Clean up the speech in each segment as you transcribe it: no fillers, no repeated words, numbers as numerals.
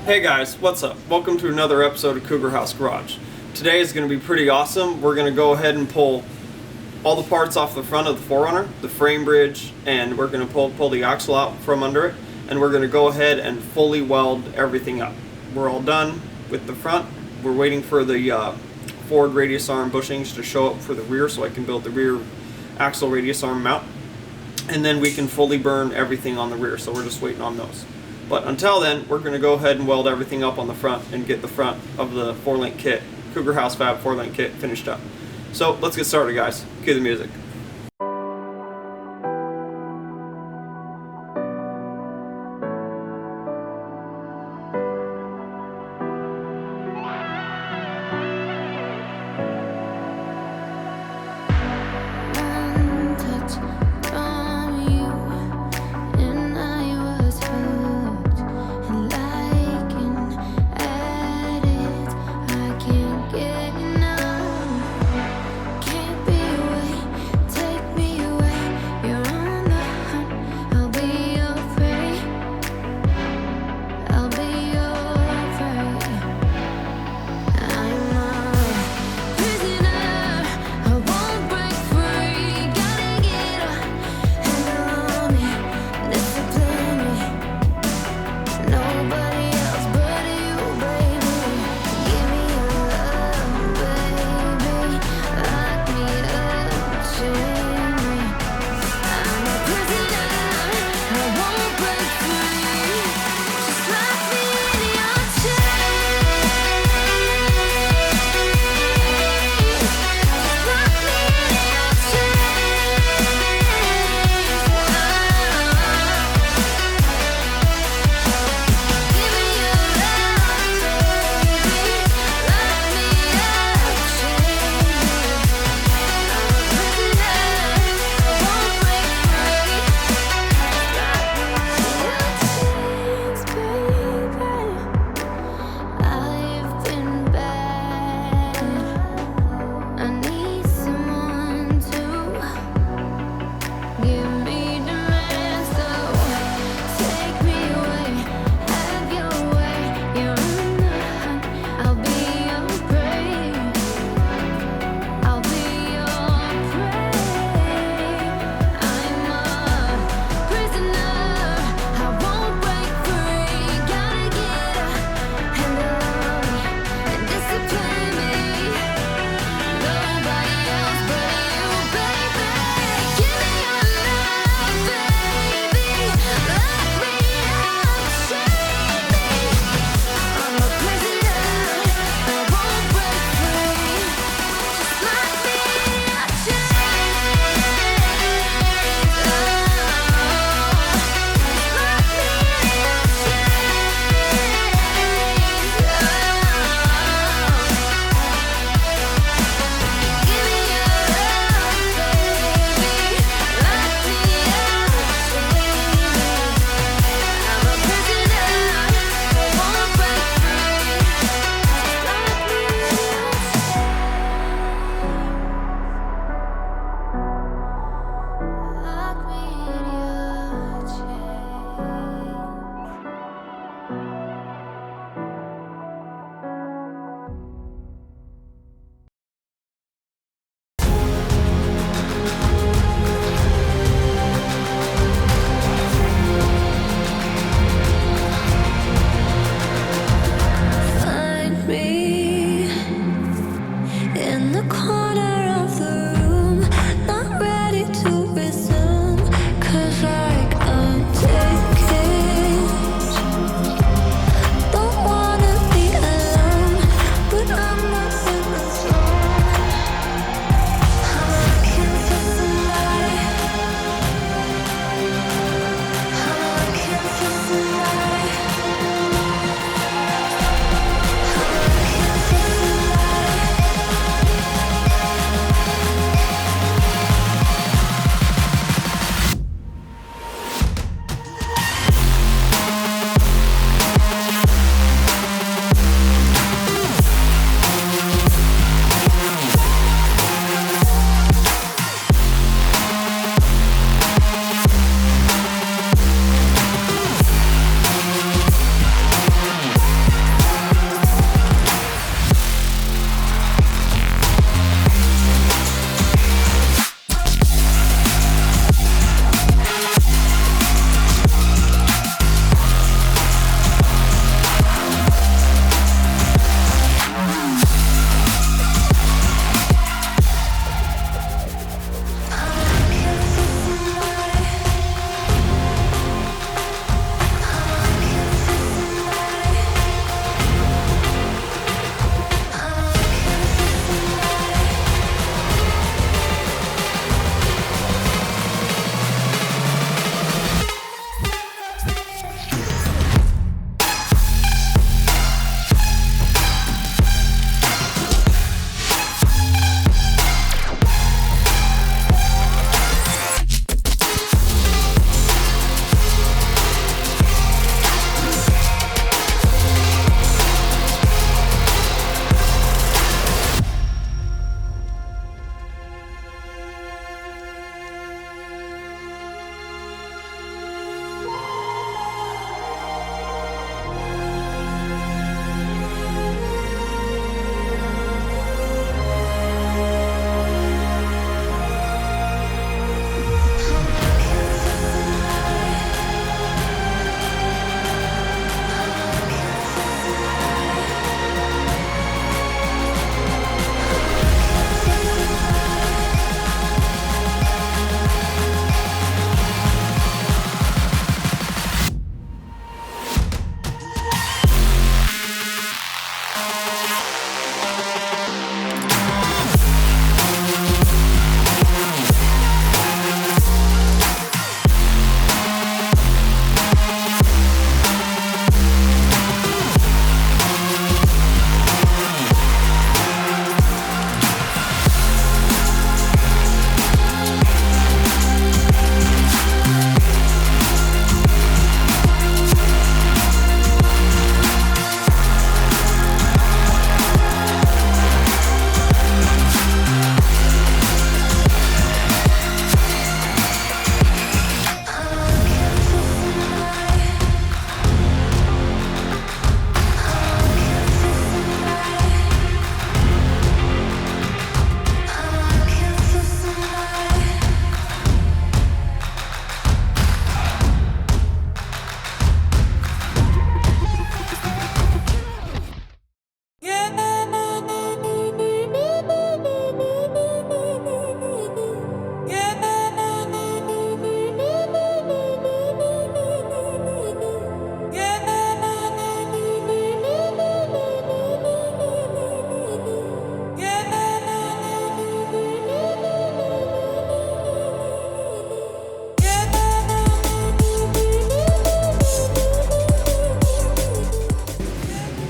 Hey guys, what's up? Welcome to another episode of Cougar House Garage. Today is going to be pretty awesome. We're going to go ahead and pull all the parts off the front of the 4Runner, the frame bridge, and we're going to pull the axle out from under it, and we're going to go ahead and fully weld everything up. We're all done with the front. We're waiting for the forward radius arm bushings to show up for the rear so I can build the rear axle radius arm mount, and then we can fully burn everything on the rear, so we're just waiting on those. But until then, we're going to go ahead and weld everything up on the front and get the front of the 4-link kit, Cougar House Fab 4-link kit, finished up. So let's get started, guys. Cue the music.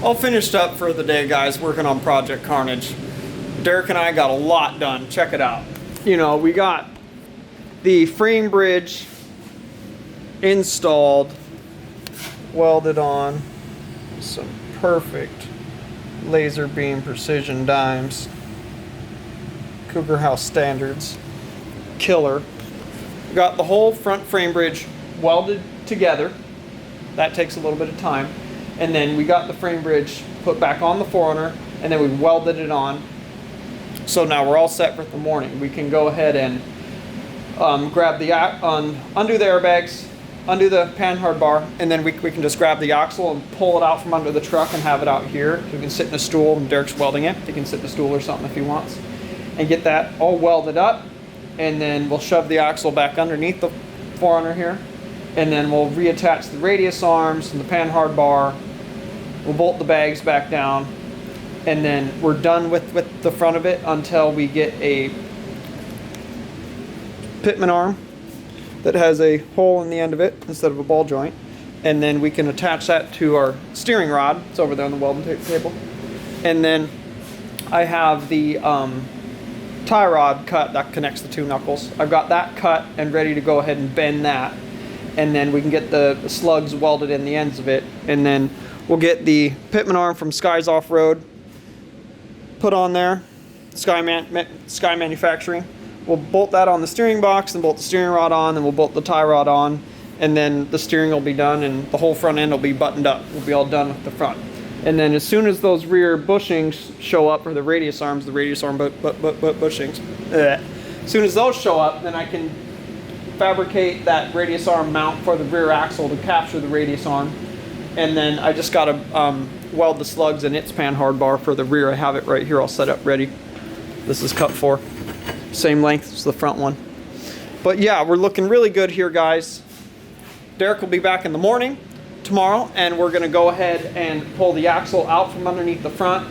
all finished up for the day, guys, working on Project Carnage. Derek and I got a lot done. Check it out. You know, we got the frame bridge installed, welded on, some perfect laser beam precision dimes, Cougar House standards, killer. We got the whole front frame bridge welded together. That takes a little bit of time. And then we got the frame bridge put back on the 4Runner, and then we welded it on. So now we're all set for the morning. We can go ahead and grab the undo the airbags, undo the panhard bar, and then we can just grab the axle and pull it out from under the truck and have it out here. So we can sit in a stool, and Derek's welding it. He can sit in a stool or something if he wants, and get that all welded up. And then we'll shove the axle back underneath the 4Runner here, and then we'll reattach the radius arms and the panhard bar. We'll bolt the bags back down, and then we're done with the front of it until we get a pitman arm that has a hole in the end of it instead of a ball joint, and then we can attach that to our steering rod. It's over there on the welding table. And then I have the tie rod cut that connects the two knuckles. I've got that cut and ready to go ahead and bend that, and then we can get the slugs welded in the ends of it, and then we'll get the pitman arm from Sky's Off-Road put on there, Sky Manufacturing. We'll bolt that on the steering box and bolt the steering rod on, and we'll bolt the tie rod on, and then the steering will be done and the whole front end will be buttoned up. We'll be all done with the front. And then as soon as those rear bushings show up, or the radius arm bushings, as soon as those show up, then I can fabricate that radius arm mount for the rear axle to capture the radius arm. And then I just gotta weld the slugs and its panhard bar for the rear. I have it right here all set up ready. This is cut for. Same length as the front one. But yeah, we're looking really good here, guys. Derek will be back in the morning tomorrow, and we're gonna go ahead and pull the axle out from underneath the front,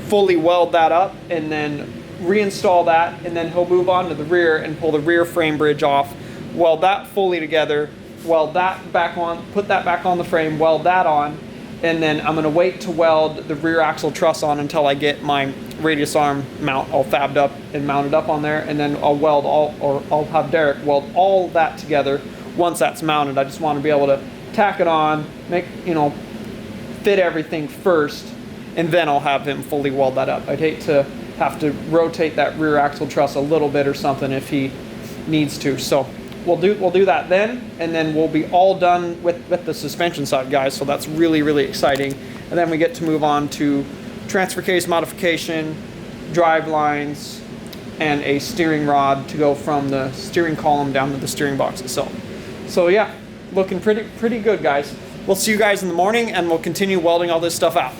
fully weld that up, and then reinstall that, and then he'll move on to the rear and pull the rear frame bridge off, weld that fully together, weld that back on, put that back on the frame, weld that on, and then I'm gonna wait to weld the rear axle truss on until I get my radius arm mount all fabbed up and mounted up on there, and then I'll weld I'll have Derek weld all that together once that's mounted. I just want to be able to tack it on, fit everything first, and then I'll have him fully weld that up. I'd hate to have to rotate that rear axle truss a little bit or something if he needs to. So we'll do that then, and then we'll be all done with the suspension side, guys. So that's really, really exciting. And then we get to move on to transfer case modification, drive lines, and a steering rod to go from the steering column down to the steering box itself. So yeah, looking pretty good, guys. We'll see you guys in the morning, and we'll continue welding all this stuff out.